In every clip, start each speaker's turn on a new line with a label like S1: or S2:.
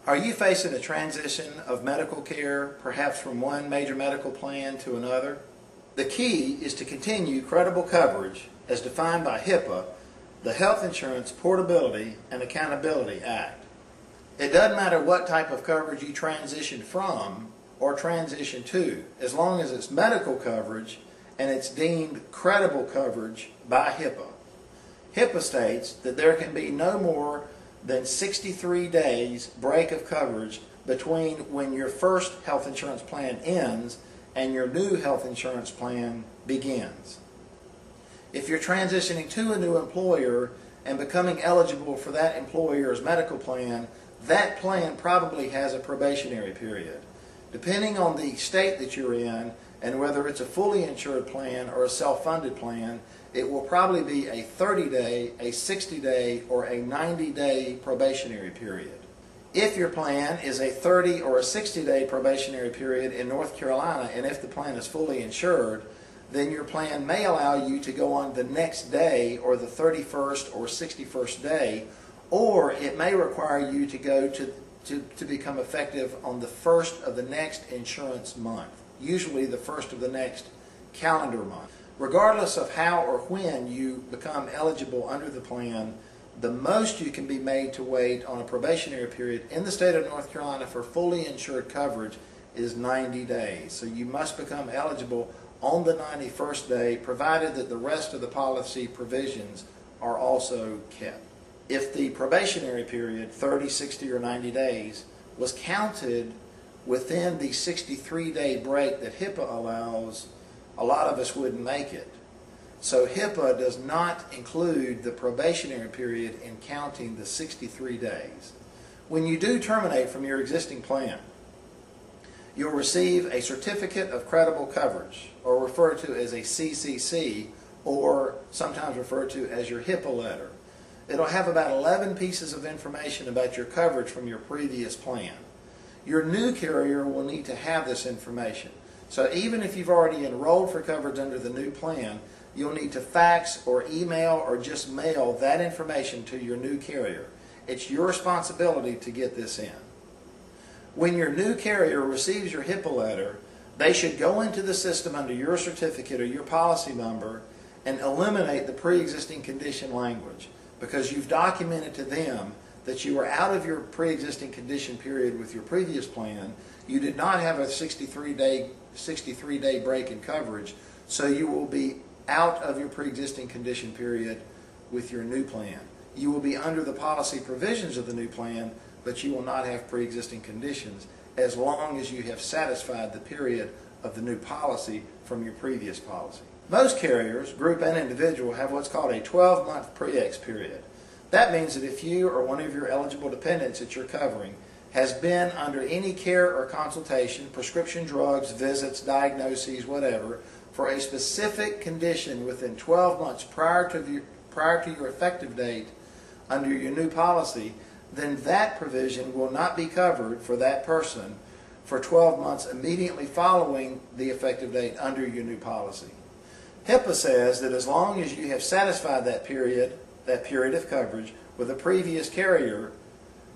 S1: Are you facing a transition of medical care, perhaps from one major medical plan to another? The key is to continue credible coverage as defined by HIPAA, the Health Insurance Portability and Accountability Act. It doesn't matter what type of coverage you transition from or transition to, as long as it's medical coverage and it's deemed credible coverage by HIPAA. HIPAA states that there can be no more than 63 days break of coverage between when your first health insurance plan ends and your new health insurance plan begins. If you're transitioning to a new employer and becoming eligible for that employer's medical plan, that plan probably has a probationary period. Depending on the state that you're in and whether it's a fully insured plan or a self-funded plan, it will probably be a 30-day, a 60-day, or a 90-day probationary period. If your plan is a 30 or a 60-day probationary period in North Carolina, and if the plan is fully insured, then your plan may allow you to go on the next day or the 31st or 61st day, or it may require you to go to become effective on the first of the next insurance month, usually the first of the next calendar month. Regardless of how or when you become eligible under the plan, the most you can be made to wait on a probationary period in the state of North Carolina for fully insured coverage is 90 days. So you must become eligible on the 91st day, provided that the rest of the policy provisions are also kept. If the probationary period, 30, 60, or 90 days, was counted within the 63-day break that HIPAA allows, a lot of us wouldn't make it. So HIPAA does not include the probationary period in counting the 63 days. When you do terminate from your existing plan, you'll receive a Certificate of Credible Coverage, or referred to as a CCC, or sometimes referred to as your HIPAA letter. It'll have about 11 pieces of information about your coverage from your previous plan. Your new carrier will need to have this information. So even if you've already enrolled for coverage under the new plan, you'll need to fax or email or just mail that information to your new carrier. It's your responsibility to get this in. When your new carrier receives your HIPAA letter, they should go into the system under your certificate or your policy number and eliminate the pre-existing condition language, because you've documented to them that you were out of your pre-existing condition period with your previous plan. You did not have a 63-day break in coverage, so you will be out of your pre-existing condition period with your new plan. You will be under the policy provisions of the new plan, but you will not have pre-existing conditions as long as you have satisfied the period of the new policy from your previous policy. Most carriers, group and individual, have what's called a 12-month pre-ex period. That means that if you or one of your eligible dependents that you're covering has been under any care or consultation, prescription drugs, visits, diagnoses, whatever, for a specific condition within 12 months prior to your effective date under your new policy, then that provision will not be covered for that person for 12 months immediately following the effective date under your new policy. HIPAA says that as long as you have satisfied that period of coverage with a previous carrier,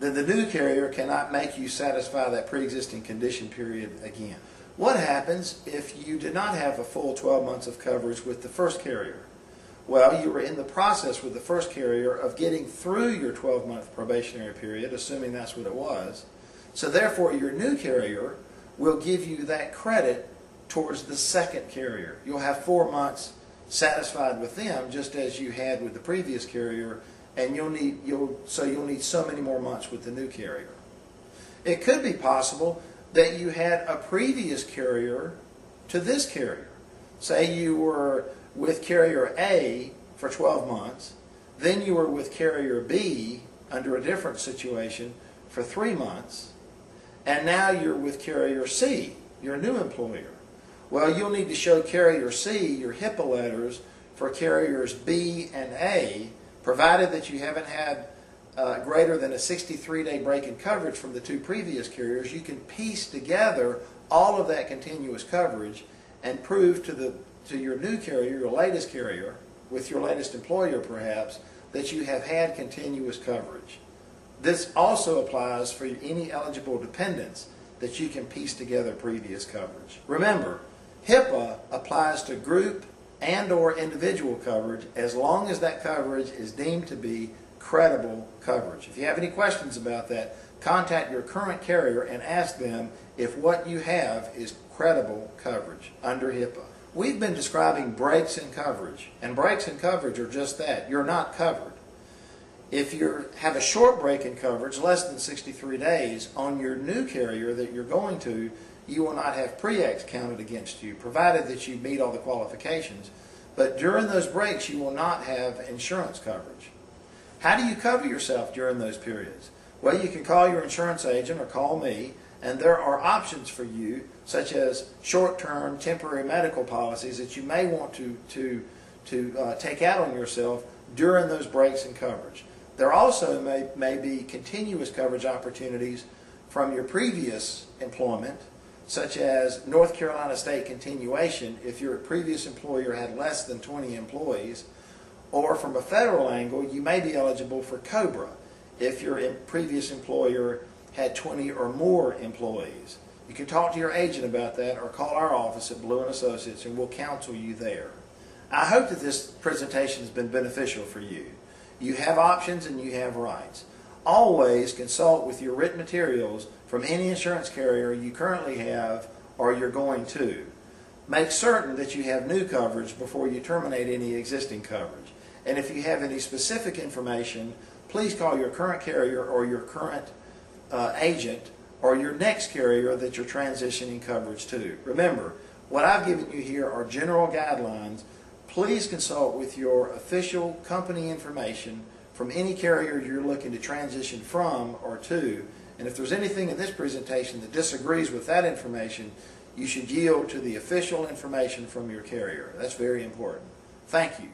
S1: then the new carrier cannot make you satisfy that pre-existing condition period again. What happens if you did not have a full 12 months of coverage with the first carrier? Well, you were in the process with the first carrier of getting through your 12-month probationary period, assuming that's what it was. So therefore, your new carrier will give you that credit towards the second carrier. You'll have 4 months satisfied with them, just as you had with the previous carrier, and you'll need so many more months with the new carrier. It could be possible that you had a previous carrier to this carrier. Say you were with carrier A for 12 months, then you were with carrier B under a different situation for 3 months, and now you're with carrier C, your new employer. Well, you'll need to show carrier C your HIPAA letters for carriers B and A, provided that you haven't had greater than a 63-day break in coverage from the two previous carriers. You can piece together all of that continuous coverage and prove to your new carrier, your latest carrier, with your latest employer perhaps, that you have had continuous coverage. This also applies for any eligible dependents that you can piece together previous coverage. Remember, HIPAA applies to group and/or individual coverage as long as that coverage is deemed to be credible coverage. If you have any questions about that, contact your current carrier and ask them if what you have is credible coverage under HIPAA. We've been describing breaks in coverage, and breaks in coverage are just that. You're not covered. If you have a short break in coverage, less than 63 days, on your new carrier that you're going to, you will not have pre-ex counted against you, provided that you meet all the qualifications. But during those breaks, you will not have insurance coverage. How do you cover yourself during those periods? Well, you can call your insurance agent or call me, and there are options for you, such as short-term temporary medical policies that you may want to take out on yourself during those breaks in coverage. There also may be continuous coverage opportunities from your previous employment, such as North Carolina State continuation if your previous employer had less than 20 employees, or from a federal angle, you may be eligible for COBRA if your previous employer had 20 or more employees. You can talk to your agent about that or call our office at Blue & Associates and we'll counsel you there. I hope that this presentation has been beneficial for you. You have options and you have rights. Always consult with your written materials from any insurance carrier you currently have or you're going to. Make certain that you have new coverage before you terminate any existing coverage. And if you have any specific information, please call your current carrier or your current agent or your next carrier that you're transitioning coverage to. Remember, what I've given you here are general guidelines. Please consult with your official company information from any carrier you're looking to transition from or to. And if there's anything in this presentation that disagrees with that information, you should yield to the official information from your carrier. That's very important. Thank you.